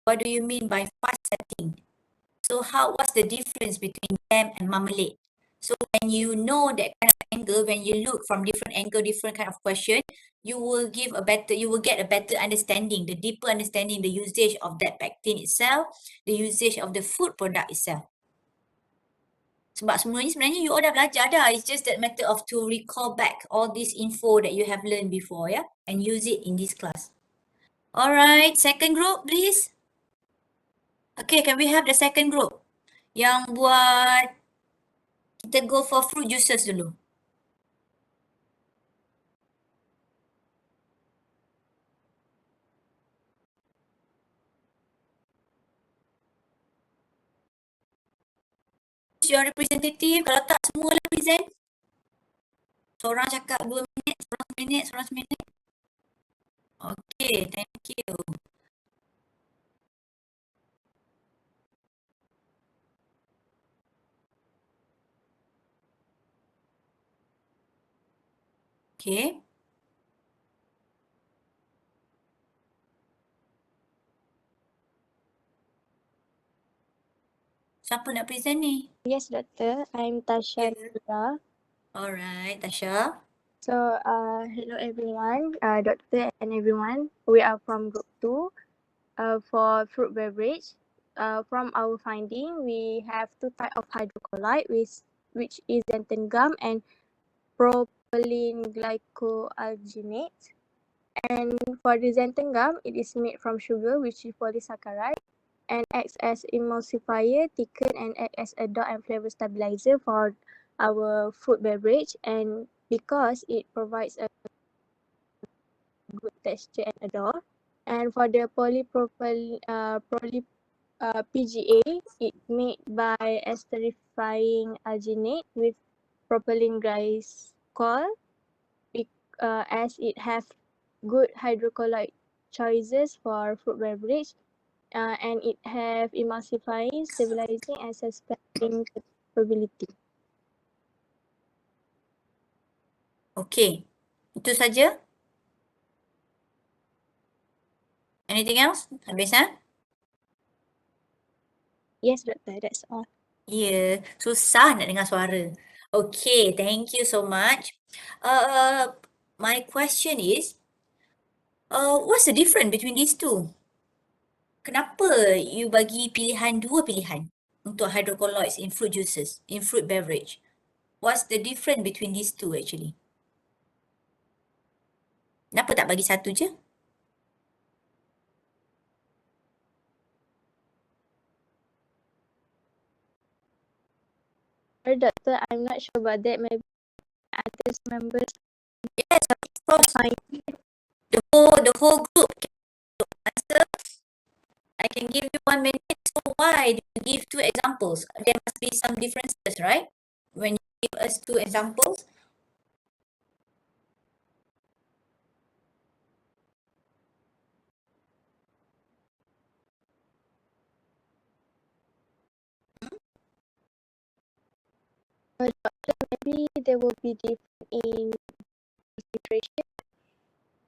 What do you mean by fast setting? So what's the difference between them and marmalade? So when you know that kind of angle, when you look from different angle, different kind of question, you will get a better understanding, the deeper understanding, the usage of that pectin itself, the usage of the food product itself. Sebab semua ni sebenarnya you all dah belajar dah. It's just that matter of to recall back all this info that you have learned before, yeah? And use it in this class. Alright, second group please. Okay, can we have the second group? Yang buat, kita go for fruit juices dulu. Your representative, kalau tak semua lah present. Seorang cakap 2 minit, seorang 1 minit, seorang 1 minit. Okay, thank you. Okay. Siapa nak present ni? Yes, Doctor. I'm Tasha. Yeah. Alright, Tasha. So, hello everyone, Doctor and everyone. We are from Group 2 for fruit beverage. From our finding, we have two types of hydrocolloid, which is xanthan gum and propylene glycoalginate. And for the xanthan gum, it is made from sugar, which is polysaccharide, and acts as emulsifier, thicken, and act as a dot and flavor stabilizer for our food beverage. And because it provides a good texture and odor. And for the PGA, it's made by esterifying alginate with propylene glycol, as it have good hydrocolloid choices for fruit beverage, and it have emulsifying, stabilizing, and suspending capability. Okay, itu saja. Anything else? Habis, ha? Yes, Doctor, that's all. Yeah, susah nak dengar suara. Okay, thank you so much. My question is, what's the difference between these two? Kenapa you bagi dua pilihan untuk hydrocolloids in fruit juices, in fruit beverage? What's the difference between these two actually? Kenapa tak bagi satu je? Doctor, I'm not sure about that. Maybe others members. Yes, of course. The whole group can answer. I can give you 1 minute. So why do you give 2 examples? There must be some differences, right? When you give us 2 examples. Maybe there will be different in concentration.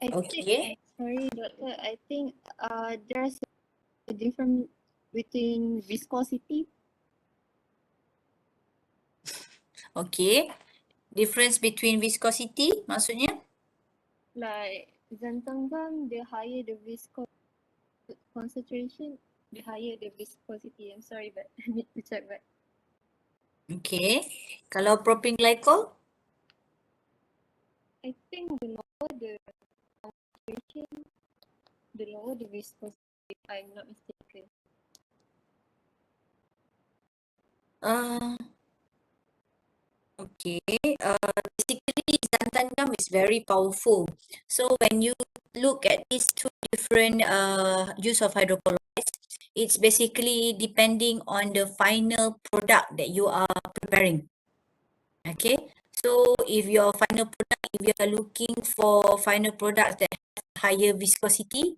Okay. Sorry, Doctor. I think there's a difference between viscosity. Okay. Difference between viscosity maksudnya? Like xanthan gum, the higher the concentration, the higher the viscosity. I'm sorry, but I need to check back. Okay. Kalau propylene glycol? I think the lower the concentration, the lower the viscosity, if I'm not mistaken. Okay. Basically, xanthan gum is very powerful. So when you look at these two different use of hydrocolloids, it's basically depending on the final product that you are preparing. Okay. So if your final product, if you are looking for final products that have higher viscosity,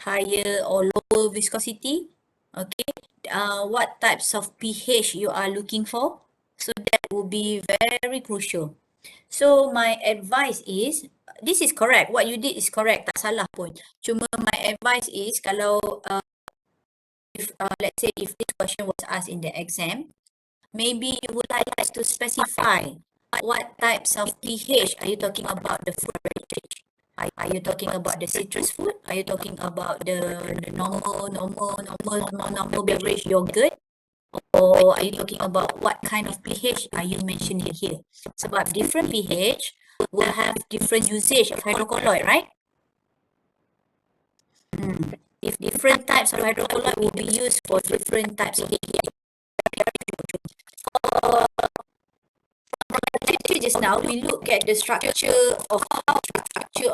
higher or lower viscosity, okay, what types of pH you are looking for? So that will be very crucial. So my advice is, this is correct. What you did is correct. Tak salah pun. Cuma my advice is kalau if let's say if this question was asked in the exam, maybe you would like to specify what types of pH are you talking about the food beverage? Are you talking about the citrus food? Are you talking about the normal beverage yogurt? Or are you talking about what kind of pH are you mentioning here? Sebab different pH will have different usage of hydrocolloid, right? If different types of hydrocolloid will be used for different types of pH. Actually, just now we look at the structure of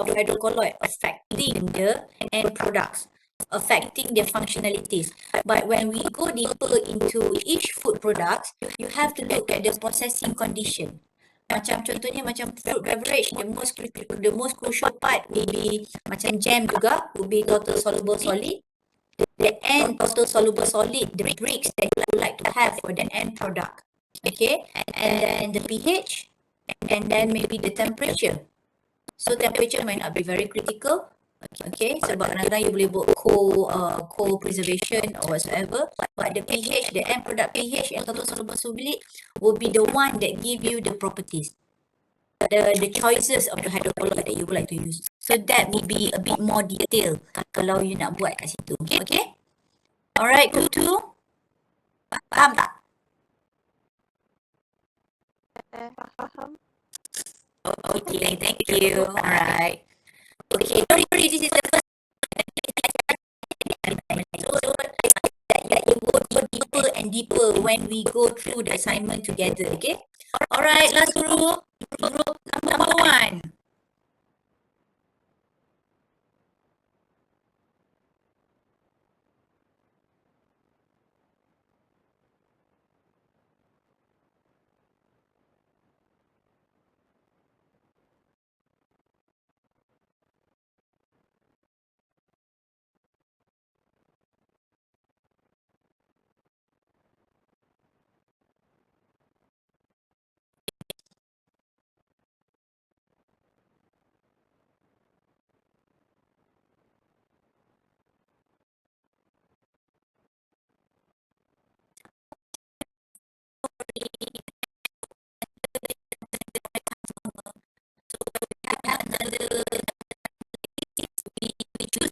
hydrocolloid affecting the end products, affecting their functionalities. But when we go deeper into each food products, you have to look at the processing condition. Macam contohnya macam fruit beverage, the most crucial part will be macam jam juga, will be total soluble solid. The end total soluble solid, the bricks that you like to have for the end product. Okay, and then the pH, and then maybe the temperature. So temperature might not be very critical. Okay, sebab kadang-kadang you boleh buat cold preservation or whatsoever. But the pH, the end product pH and total soluble solid will be the one that give you the properties, the choices of the hydrocolloid that you would like to use. So that will be a bit more detail kalau you nak buat kat situ. Okay. Alright, group 2. Faham tak? Faham. Okay, thank you. Alright. Okay, don't worry, this is the first so that you go deeper and deeper when we go through the assignment together, okay? Alright, last group number 1.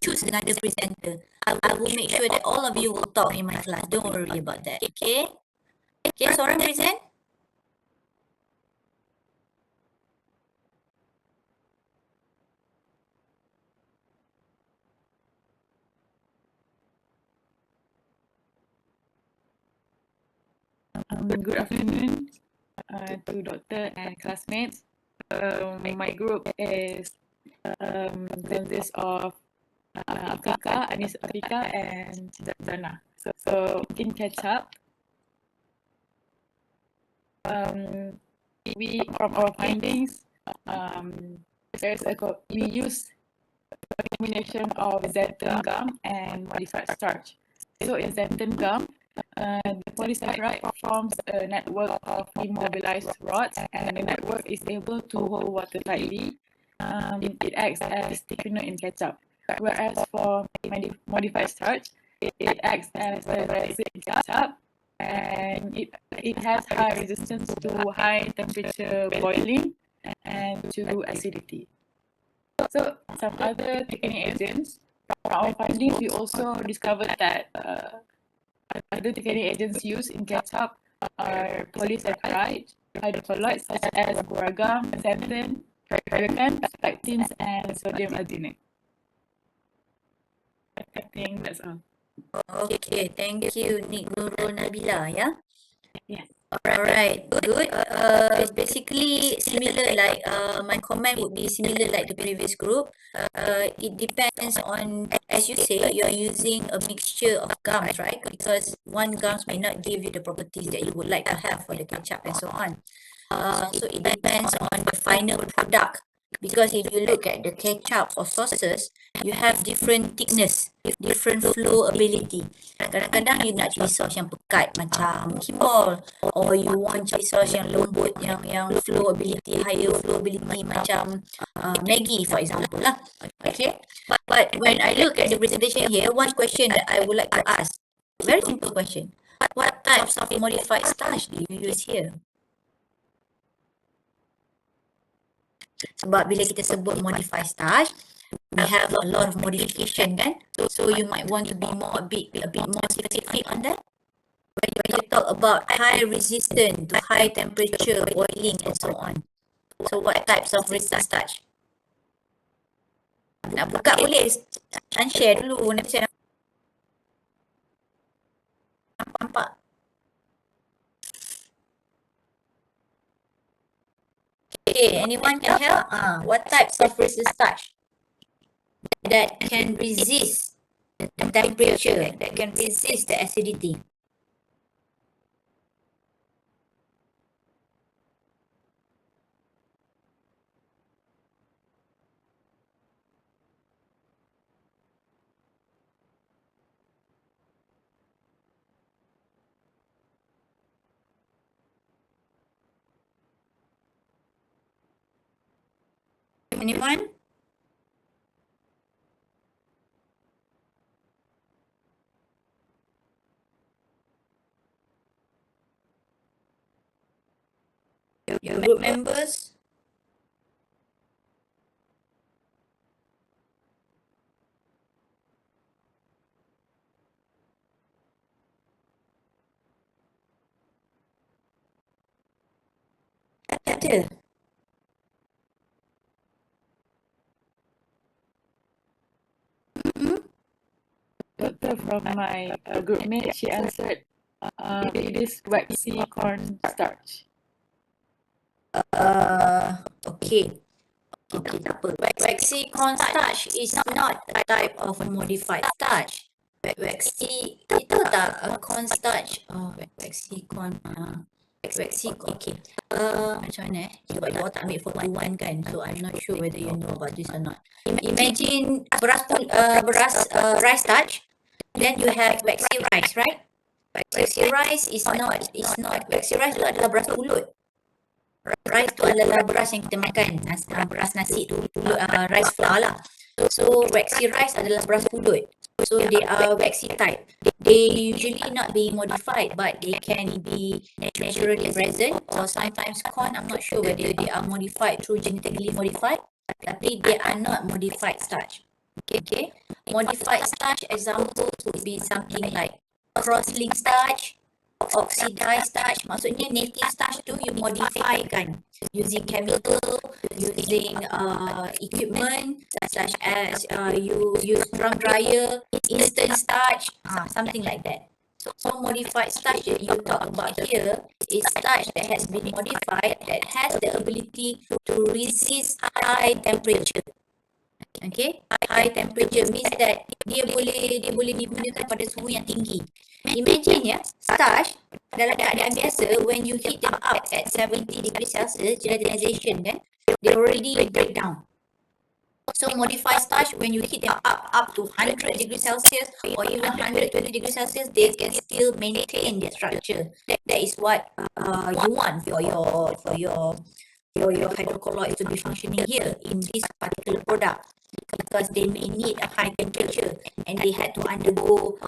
Choose another presenter. I will make sure that all of you will talk in my class. Don't worry about that. Okay? Okay, seorang present? Good afternoon to doctor and classmates. My group is consists of Afika, and Zana. So in catch-up, we from our findings, we use a combination of xanthan gum and modified starch. So in xanthan gum, the polysaccharide forms a network of immobilized rods, and the network is able to hold water tightly. It acts as thickener in ketchup. Whereas for modified starch, it acts as a resin in ketchup, and it has high resistance to high temperature boiling and to acidity. So some other thickening agents. From our findings, we also discovered that other thickening agents used in ketchup are polysaccharide, hydrocolloids such as guar, xanthan, hydrocan, pectins, and sodium alginate. I think that's all. Okay, thank you, Nik Nurul Nabila, yeah? Yes. Alright, good. It's basically similar like my comment would be similar like the previous group. It depends on, as you say, you're using a mixture of gums, right? Because one gums may not give you the properties that you would like to have for the ketchup and so on. So it depends on the final product. Because if you look at the ketchup or sauces, you have different thickness, different flow ability. Kadang-kadang you nak chili sauce yang pekat macam kimball, or you want chili sauce yang lembut, yang flow ability, higher flow ability macam Maggi for example lah. Okay. But when I look at the presentation here, one question that I would like to ask, Very simple question. What types of modified starch do you use here? Sebab bila kita sebut modified starch, we have a lot of modification kan? So you might want to be a bit more specific on that. When you talk about high resistance to high temperature, boiling and so on. So what types of resistant starch? Nak buka boleh share dulu, nanti saya nampak. Okay, anyone can help? What types of resistant starch that can resist the temperature, that can resist the acidity? Anyone? Your group members? Ada. Doctor, from my group mate, she answered it is waxy cornstarch. Okay. Okay, tak apa. Waxy cornstarch is not a type of modified starch. Waxy, itu tak cornstarch. Waxy corn. Waxy, okay. Macam mana sebab you all tak ambil 41 kan, so I'm not sure whether you know about this or not. Imagine rice starch, then you have waxy rice, right? Waxy rice is not waxy rice itu adalah beras pulut. Rice tu adalah beras yang kita makan, beras nasi tu, rice flour lah. So waxy rice adalah beras pulut. So they are waxy type. They usually not be modified, but they can be naturally present, or sometimes corn. I'm not sure whether they are modified through genetically modified, tapi they are not modified starch. Okay. Modified starch examples would be something like cross-linked starch, oxidized starch. Maksudnya native starch tu you modify kan using chemical, using equipment such as you use drum dryer, instant starch, something like that. So modified starch that you talk about here is starch that has been modified, that has the ability to resist high temperature. Okay, high temperature means that dia boleh digunakan pada suhu yang tinggi. Imagine ya, starch dalam keadaan biasa, when you heat them up at 70 degrees Celsius, gelatinization kan, they already break down. So modified starch, when you heat them up to 100 degrees Celsius or even 120 degrees Celsius, they can still maintain their structure. That is what you want for your hydrocolloids to be functioning here in this particular product, because they may need a high temperature and they had to undergo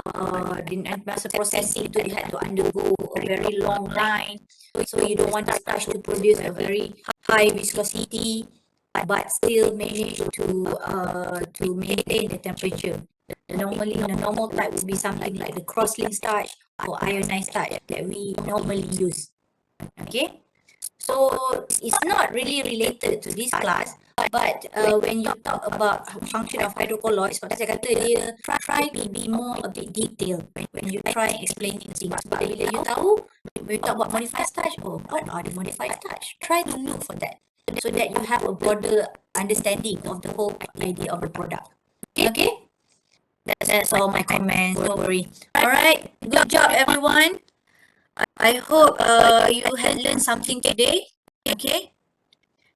masa processing tu, they had to undergo a very long line. So you don't want the starch to produce a very high viscosity but still manage to maintain the temperature. Normally the normal type would be something like the cross-linked starch or ionized starch that we normally use. Okay, so it's not really related to this class, but when you talk about function of hydrocolloids, sebab saya kata dia try to be more a bit detailed when you try explaining things. Sebab bila you tahu, when you talk about modified starch, oh, what are the modified starch? Try to look for that so that you have a broader understanding of the whole idea of the product. Okay? That's all my comments, don't worry. Alright, good job everyone. I hope you had learned something today. Okay?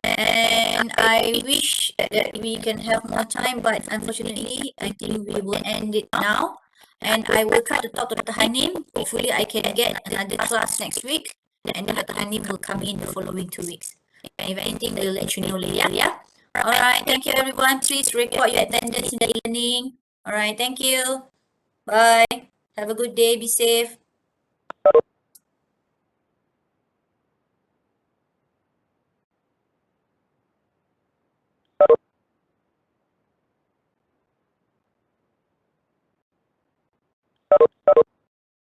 And I wish that we can have more time, but unfortunately, I think we will end it now. And I will try to talk to Dr. Hanim. Hopefully, I can get another class next week. And then Dr. Hanim will come in the following 2 weeks. And if anything, we'll let you know later. Yeah? Alright, thank you everyone. Please record your attendance in the e-learning. Alright, thank you. Bye. Have a good day. Be safe.